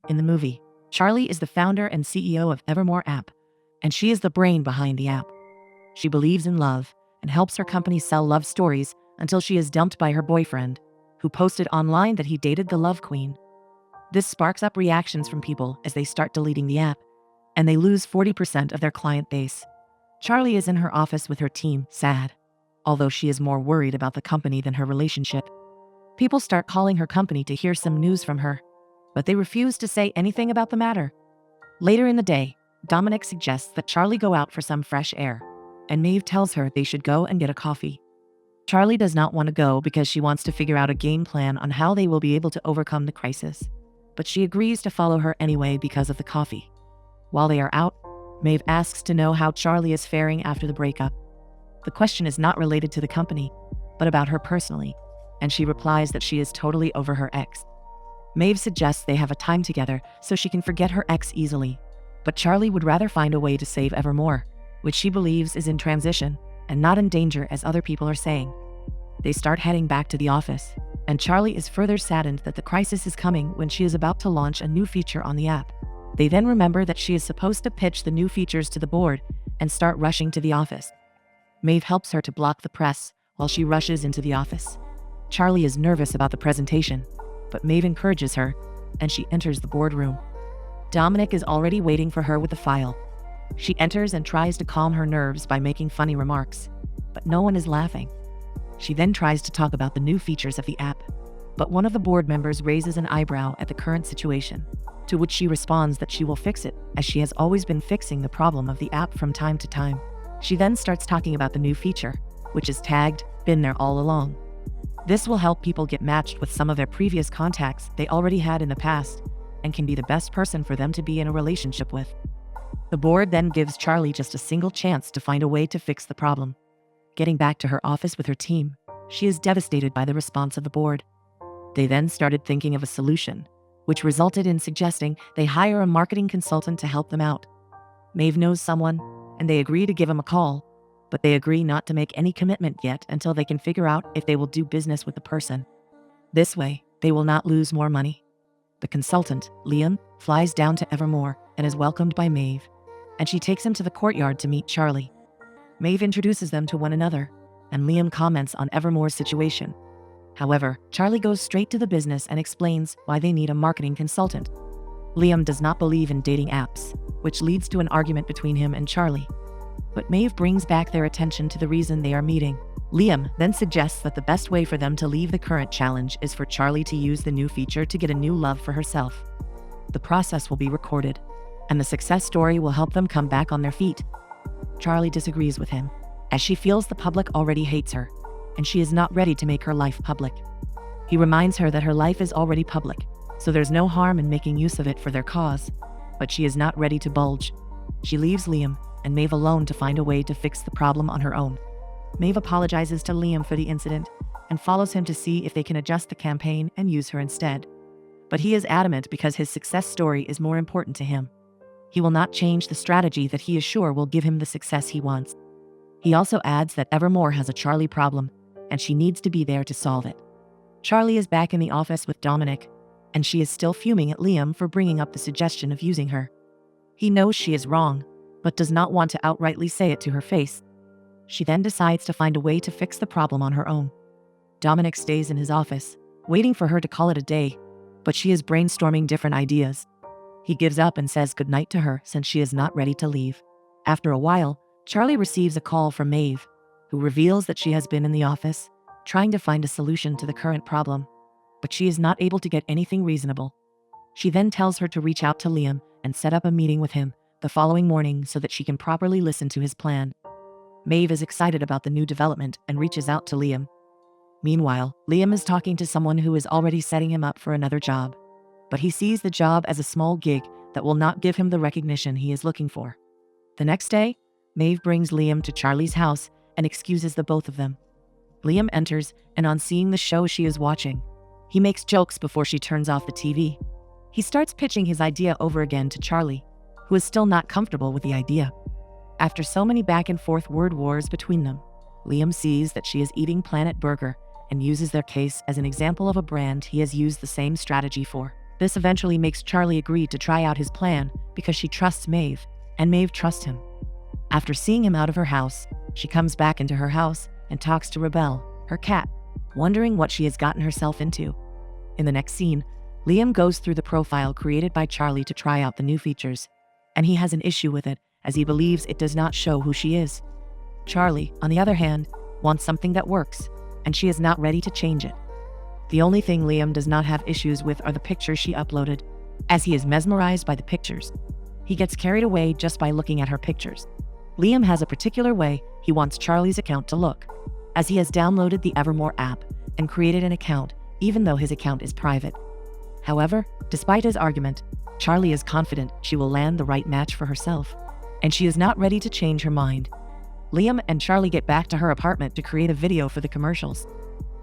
In the movie, Charlie is the founder and CEO of Evermore app, and she is the brain behind the app. She believes in love and helps her company sell love stories until she is dumped by her boyfriend, who posted online that he dated the Love Queen. This sparks up reactions from people as they start deleting the app, and they lose 40% of their client base. Charlie is in her office with her team, sad, although she is more worried about the company than her relationship. People start calling her company to hear some news from her, but they refuse to say anything about the matter. Later in the day, Dominic suggests that Charlie go out for some fresh air, and Maeve tells her they should go and get a coffee. Charlie does not want to go because she wants to figure out a game plan on how they will be able to overcome the crisis, but she agrees to follow her anyway because of the coffee. While they are out, Maeve asks to know how Charlie is faring after the breakup. The question is not related to the company, but about her personally, and she replies that she is totally over her ex. Maeve suggests they have a time together so she can forget her ex easily, but Charlie would rather find a way to save Evermore, which she believes is in transition and not in danger as other people are saying. They start heading back to the office, and Charlie is further saddened that the crisis is coming when she is about to launch a new feature on the app. They then remember that she is supposed to pitch the new features to the board and start rushing to the office. Maeve helps her to block the press while she rushes into the office. Charlie is nervous about the presentation, but Maeve encourages her, and she enters the boardroom. Dominic is already waiting for her with the file. She enters and tries to calm her nerves by making funny remarks, but no one is laughing. She then tries to talk about the new features of the app, but one of the board members raises an eyebrow at the current situation, to which she responds that she will fix it, as she has always been fixing the problem of the app from time to time. She then starts talking about the new feature, which is tagged, "Been there all along." This will help people get matched with some of their previous contacts they already had in the past, and can be the best person for them to be in a relationship with. The board then gives Charlie just a single chance to find a way to fix the problem. Getting back to her office with her team, she is devastated by the response of the board. They then started thinking of a solution, which resulted in suggesting they hire a marketing consultant to help them out. Maeve knows someone, and they agree to give him a call, but they agree not to make any commitment yet until they can figure out if they will do business with the person. This way, they will not lose more money. The consultant, Liam, flies down to Evermore and is welcomed by Maeve, and she takes him to the courtyard to meet Charlie. Maeve introduces them to one another, and Liam comments on Evermore's situation. However, Charlie goes straight to the business and explains why they need a marketing consultant. Liam does not believe in dating apps, which leads to an argument between him and Charlie. But Maeve brings back their attention to the reason they are meeting. Liam then suggests that the best way for them to leave the current challenge is for Charlie to use the new feature to get a new love for herself. The process will be recorded, and the success story will help them come back on their feet. Charlie disagrees with him, as she feels the public already hates her, and she is not ready to make her life public. He reminds her that her life is already public, so there's no harm in making use of it for their cause, but she is not ready to bulge. She leaves Liam and Maeve alone to find a way to fix the problem on her own. Maeve apologizes to Liam for the incident and follows him to see if they can adjust the campaign and use her instead. But he is adamant because his success story is more important to him. He will not change the strategy that he is sure will give him the success he wants. He also adds that Evermore has a Charlie problem, and she needs to be there to solve it. Charlie is back in the office with Dominic, and she is still fuming at Liam for bringing up the suggestion of using her. He knows she is wrong, but does not want to outrightly say it to her face. She then decides to find a way to fix the problem on her own. Dominic stays in his office, waiting for her to call it a day, but she is brainstorming different ideas. He gives up and says goodnight to her since she is not ready to leave. After a while, Charlie receives a call from Maeve, who reveals that she has been in the office, trying to find a solution to the current problem, but she is not able to get anything reasonable. She then tells her to reach out to Liam and set up a meeting with him the following morning so that she can properly listen to his plan. Maeve is excited about the new development and reaches out to Liam. Meanwhile, Liam is talking to someone who is already setting him up for another job, but he sees the job as a small gig that will not give him the recognition he is looking for. The next day, Maeve brings Liam to Charlie's house and excuses the both of them. Liam enters, and on seeing the show she is watching, he makes jokes before she turns off the TV. He starts pitching his idea over again to Charlie, who is still not comfortable with the idea. After so many back and forth word wars between them, Liam sees that she is eating Planet Burger and uses their case as an example of a brand he has used the same strategy for. This eventually makes Charlie agree to try out his plan because she trusts Maeve, and Maeve trusts him. After seeing him out of her house, she comes back into her house and talks to Rebelle, her cat, wondering what she has gotten herself into. In the next scene, Liam goes through the profile created by Charlie to try out the new features, and he has an issue with it as he believes it does not show who she is. Charlie, on the other hand, wants something that works, and she is not ready to change it. The only thing Liam does not have issues with are the pictures she uploaded, as he is mesmerized by the pictures. He gets carried away just by looking at her pictures. Liam has a particular way he wants Charlie's account to look, as he has downloaded the Evermore app and created an account even though his account is private. However, despite his argument, Charlie is confident she will land the right match for herself, and she is not ready to change her mind. Liam and Charlie get back to her apartment to create a video for the commercials.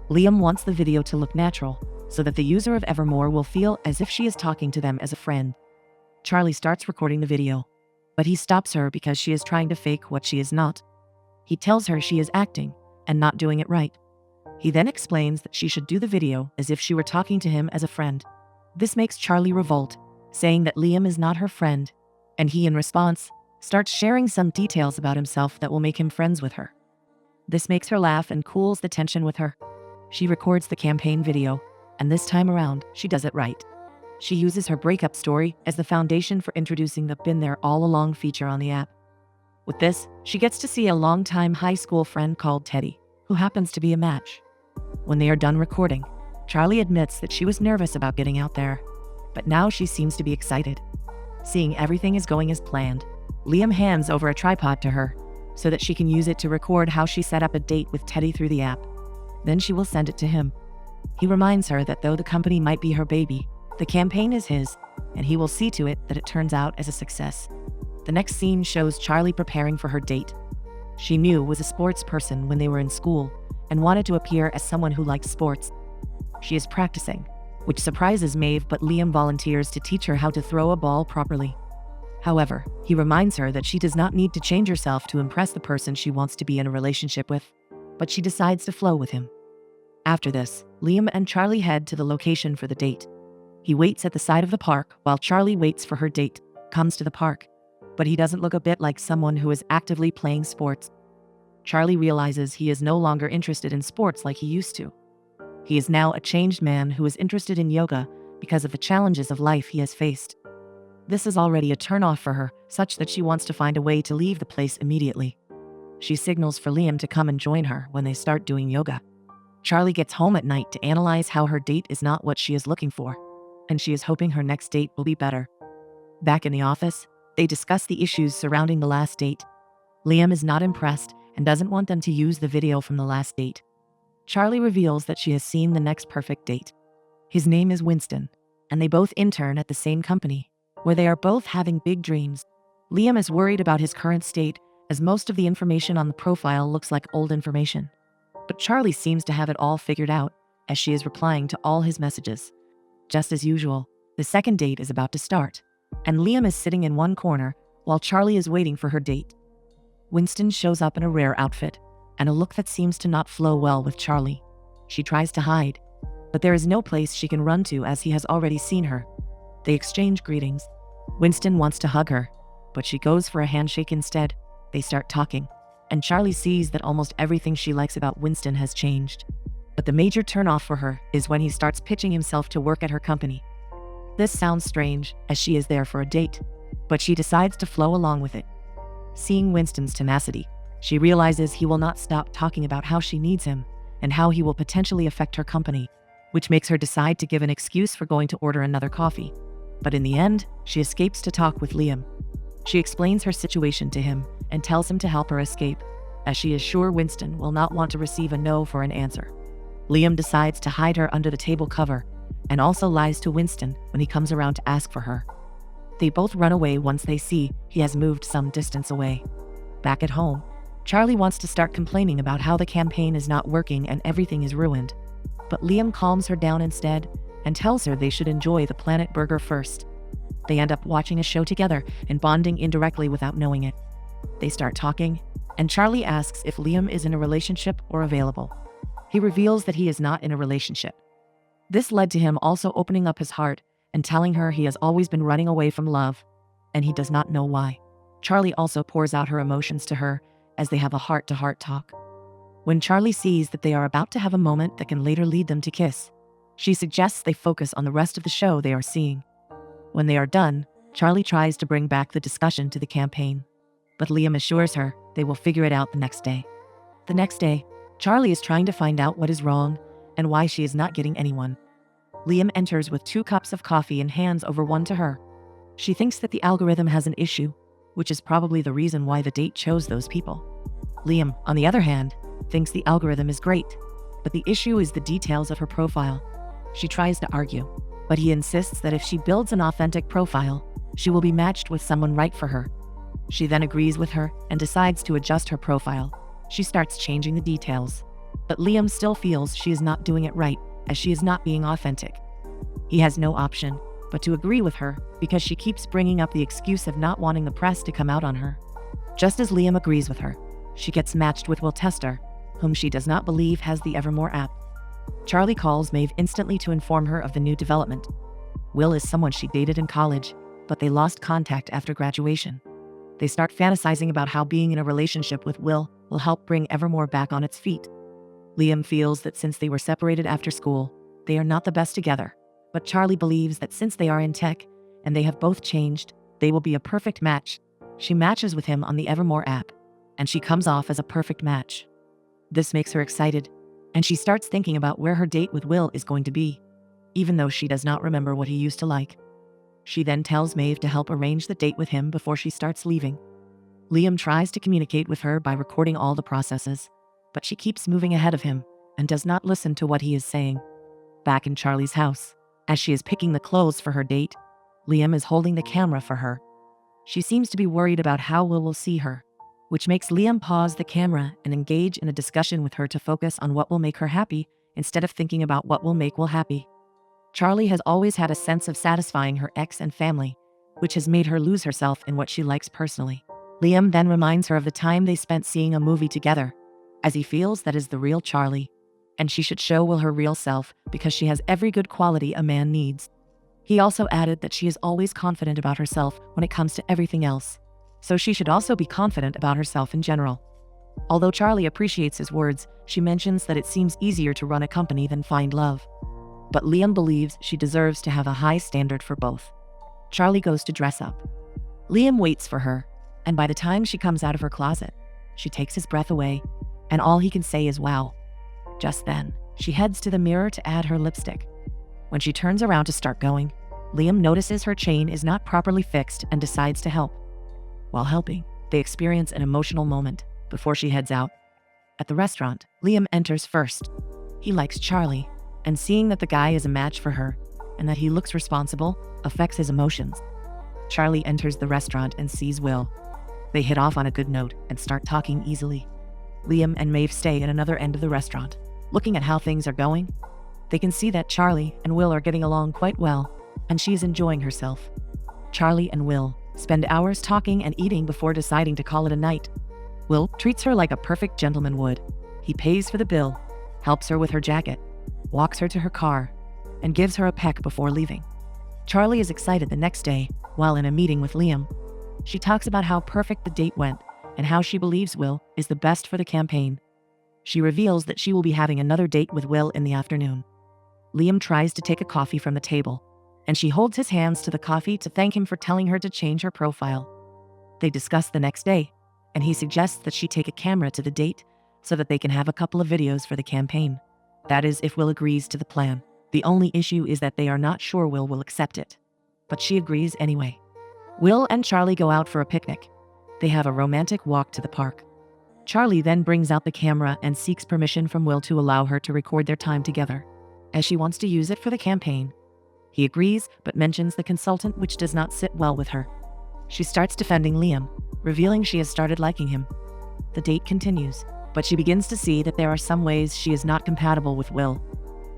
Liam wants the video to look natural, so that the user of Evermore will feel as if she is talking to them as a friend. Charlie starts recording the video, but he stops her because she is trying to fake what she is not. He tells her she is acting and not doing it right. He then explains that she should do the video as if she were talking to him as a friend. This makes Charlie revolt, saying that Liam is not her friend, and he, in response, starts sharing some details about himself that will make him friends with her. This makes her laugh and cools the tension with her. She records the campaign video, and this time around, she does it right. She uses her breakup story as the foundation for introducing the Been There All Along feature on the app. With this, she gets to see a longtime high school friend called Teddy, who happens to be a match. When they are done recording, Charlie admits that she was nervous about getting out there, but now she seems to be excited. Seeing everything is going as planned, Liam hands over a tripod to her so that she can use it to record how she set up a date with Teddy through the app. Then she will send it to him. He reminds her that though the company might be her baby, the campaign is his, and he will see to it that it turns out as a success. The next scene shows Charlie preparing for her date. She knew was a sports person when they were in school and wanted to appear as someone who likes sports. She is practicing, which surprises Maeve, but Liam volunteers to teach her how to throw a ball properly. However, he reminds her that she does not need to change herself to impress the person she wants to be in a relationship with, but she decides to flow with him. After this, Liam and Charlie head to the location for the date. He waits at the side of the park while Charlie waits for her date, comes to the park, but he doesn't look a bit like someone who is actively playing sports. Charlie realizes he is no longer interested in sports like he used to. He is now a changed man who is interested in yoga because of the challenges of life he has faced. This is already a turn-off for her, such that she wants to find a way to leave the place immediately. She signals for Liam to come and join her when they start doing yoga. Charlie gets home at night to analyze how her date is not what she is looking for, and she is hoping her next date will be better. Back in the office, they discuss the issues surrounding the last date. Liam is not impressed and doesn't want them to use the video from the last date. Charlie reveals that she has seen the next perfect date. His name is Winston, and they both intern at the same company, where they are both having big dreams. Liam is worried about his current state, as most of the information on the profile looks like old information. But Charlie seems to have it all figured out, as she is replying to all his messages. Just as usual, the second date is about to start, and Liam is sitting in one corner while Charlie is waiting for her date. Winston shows up in a rare outfit, and a look that seems to not flow well with Charlie. She tries to hide, but there is no place she can run to as he has already seen her. They exchange greetings. Winston wants to hug her, but she goes for a handshake instead. They start talking, and Charlie sees that almost everything she likes about Winston has changed. But the major turnoff for her is when he starts pitching himself to work at her company. This sounds strange, as she is there for a date, but she decides to flow along with it. Seeing Winston's tenacity, she realizes he will not stop talking about how she needs him and how he will potentially affect her company, which makes her decide to give an excuse for going to order another coffee. But in the end, she escapes to talk with Liam. She explains her situation to him and tells him to help her escape, as she is sure Winston will not want to receive a no for an answer. Liam decides to hide her under the table cover and also lies to Winston when he comes around to ask for her. They both run away once they see he has moved some distance away. Back at home, Charlie wants to start complaining about how the campaign is not working and everything is ruined. But Liam calms her down instead and tells her they should enjoy the Planet Burger first. They end up watching a show together and bonding indirectly without knowing it. They start talking, and Charlie asks if Liam is in a relationship or available. He reveals that he is not in a relationship. This led to him also opening up his heart, and telling her he has always been running away from love, and he does not know why. Charlie also pours out her emotions to her as they have a heart-to-heart talk. When Charlie sees that they are about to have a moment that can later lead them to kiss, she suggests they focus on the rest of the show they are seeing. When they are done, Charlie tries to bring back the discussion to the campaign, but Liam assures her they will figure it out the next day. The next day, Charlie is trying to find out what is wrong and why she is not getting anyone. Liam enters with 2 cups of coffee and hands over one to her. She thinks that the algorithm has an issue, which is probably the reason why the date chose those people. Liam, on the other hand, thinks the algorithm is great, but the issue is the details of her profile. She tries to argue, but he insists that if she builds an authentic profile, she will be matched with someone right for her. She then agrees with her and decides to adjust her profile. She starts changing the details, but Liam still feels she is not doing it right, as she is not being authentic. He has no option but to agree with her because she keeps bringing up the excuse of not wanting the press to come out on her. Just as Liam agrees with her, she gets matched with Will Tester, whom she does not believe has the Evermore app. Charlie calls Maeve instantly to inform her of the new development. Will is someone she dated in college, but they lost contact after graduation. They start fantasizing about how being in a relationship with Will help bring Evermore back on its feet. Liam feels that since they were separated after school, they are not the best together, but Charlie believes that since they are in tech and they have both changed, they will be a perfect match. She matches with him on the Evermore app, and she comes off as a perfect match. This makes her excited, and she starts thinking about where her date with Will is going to be, even though she does not remember what he used to like. She then tells Maeve to help arrange the date with him before she starts leaving. Liam tries to communicate with her by recording all the processes, but she keeps moving ahead of him and does not listen to what he is saying. Back in Charlie's house, as she is picking the clothes for her date, Liam is holding the camera for her. She seems to be worried about how Will see her, which makes Liam pause the camera and engage in a discussion with her to focus on what will make her happy instead of thinking about what will make Will happy. Charlie has always had a sense of satisfying her ex and family, which has made her lose herself in what she likes personally. Liam then reminds her of the time they spent seeing a movie together, as he feels that is the real Charlie, and she should show Will her real self because she has every good quality a man needs. He also added that she is always confident about herself when it comes to everything else, so she should also be confident about herself in general. Although Charlie appreciates his words, she mentions that it seems easier to run a company than find love. But Liam believes she deserves to have a high standard for both. Charlie goes to dress up. Liam waits for her, and by the time she comes out of her closet, she takes his breath away, and all he can say is wow. Just then, she heads to the mirror to add her lipstick. When she turns around to start going, Liam notices her chain is not properly fixed and decides to help. While helping, they experience an emotional moment before she heads out. At the restaurant, Liam enters first. He likes Charlie, and seeing that the guy is a match for her and that he looks responsible affects his emotions. Charlie enters the restaurant and sees Will. They hit off on a good note and start talking easily. Liam and Maeve stay at another end of the restaurant. Looking at how things are going, they can see that Charlie and Will are getting along quite well, and she is enjoying herself. Charlie and Will spend hours talking and eating before deciding to call it a night. Will treats her like a perfect gentleman would. He pays for the bill, helps her with her jacket, walks her to her car, and gives her a peck before leaving. Charlie is excited the next day while in a meeting with Liam. She talks about how perfect the date went and how she believes Will is the best for the campaign. She reveals that she will be having another date with Will in the afternoon. Liam tries to take a coffee from the table, and she holds his hands to the coffee to thank him for telling her to change her profile. They discuss the next day, and he suggests that she take a camera to the date so that they can have a couple of videos for the campaign. That is, if Will agrees to the plan. The only issue is that they are not sure Will will accept it, but she agrees anyway. Will and Charlie go out for a picnic. They have a romantic walk to the park. Charlie then brings out the camera and seeks permission from Will to allow her to record their time together, as she wants to use it for the campaign. He agrees, but mentions the consultant, which does not sit well with her. She starts defending Liam, revealing she has started liking him. The date continues, but she begins to see that there are some ways she is not compatible with Will.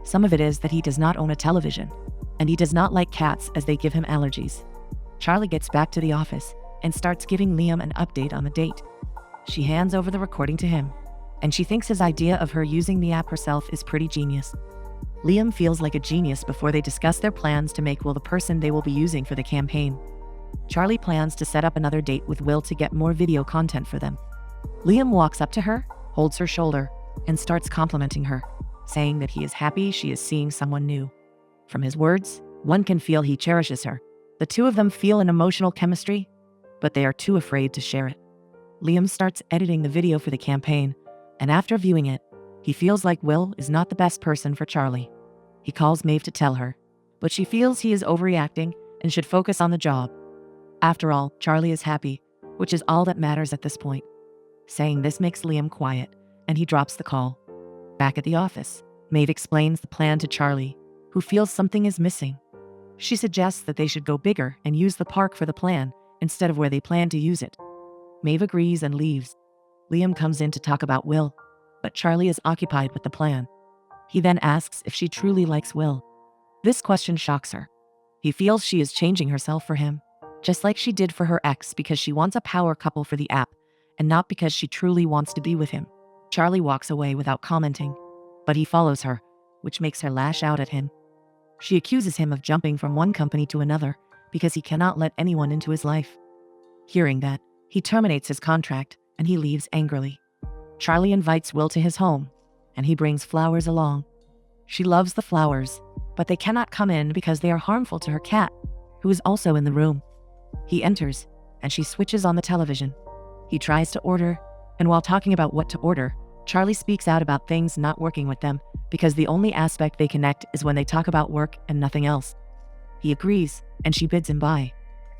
Some of it is that he does not own a television, and he does not like cats as they give him allergies. Charlie gets back to the office and starts giving Liam an update on the date. She hands over the recording to him, and she thinks his idea of her using the app herself is pretty genius. Liam feels like a genius before they discuss their plans to make Will the person they will be using for the campaign. Charlie plans to set up another date with Will to get more video content for them. Liam walks up to her, holds her shoulder, and starts complimenting her, saying that he is happy she is seeing someone new. From his words, one can feel he cherishes her. The two of them feel an emotional chemistry, but they are too afraid to share it. Liam starts editing the video for the campaign, and after viewing it, he feels like Will is not the best person for Charlie. He calls Maeve to tell her, but she feels he is overreacting and should focus on the job. After all, Charlie is happy, which is all that matters at this point. Saying this makes Liam quiet, and he drops the call. Back at the office, Maeve explains the plan to Charlie, who feels something is missing. She suggests that they should go bigger and use the park for the plan instead of where they plan to use it. Maeve agrees and leaves. Liam comes in to talk about Will, but Charlie is occupied with the plan. He then asks if she truly likes Will. This question shocks her. He feels she is changing herself for him, just like she did for her ex, because she wants a power couple for the app and not because she truly wants to be with him. Charlie walks away without commenting, but he follows her, which makes her lash out at him. She accuses him of jumping from one company to another because he cannot let anyone into his life. Hearing that, he terminates his contract and he leaves angrily. Charlie invites Will to his home, and he brings flowers along. She loves the flowers, but they cannot come in because they are harmful to her cat, who is also in the room. He enters, and she switches on the television. He tries to order, and while talking about what to order, Charlie speaks out about things not working with them because the only aspect they connect is when they talk about work and nothing else. He agrees, and she bids him bye.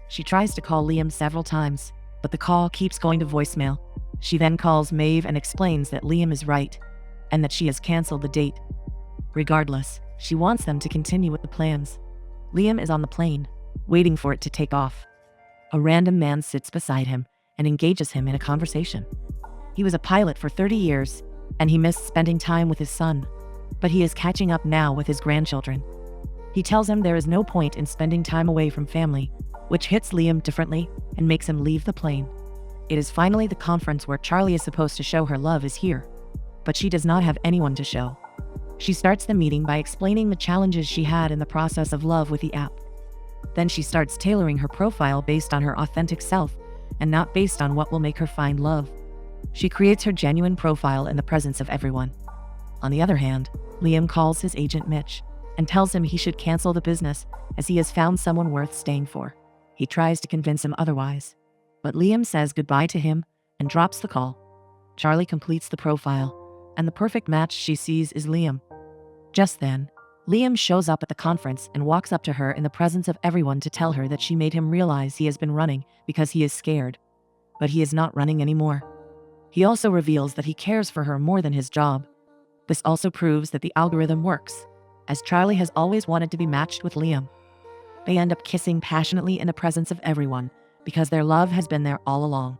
She tries to call Liam several times, but the call keeps going to voicemail. She then calls Maeve and explains that Liam is right, and that she has canceled the date. Regardless, she wants them to continue with the plans. Liam is on the plane, waiting for it to take off. A random man sits beside him and engages him in a conversation. He was a pilot for 30 years, and he missed spending time with his son, but he is catching up now with his grandchildren. He tells him there is no point in spending time away from family, which hits Liam differently and makes him leave the plane. It is finally the conference where Charlie is supposed to show her love is here, but she does not have anyone to show. She starts the meeting by explaining the challenges she had in the process of love with the app. Then she starts tailoring her profile based on her authentic self and not based on what will make her find love. She creates her genuine profile in the presence of everyone. On the other hand, Liam calls his agent Mitch and tells him he should cancel the business as he has found someone worth staying for. He tries to convince him otherwise, but Liam says goodbye to him and drops the call. Charlie completes the profile, and the perfect match she sees is Liam. Just then, Liam shows up at the conference and walks up to her in the presence of everyone to tell her that she made him realize he has been running because he is scared. But he is not running anymore. He also reveals that he cares for her more than his job. This also proves that the algorithm works, as Charlie has always wanted to be matched with Liam. They end up kissing passionately in the presence of everyone because their love has been there all along.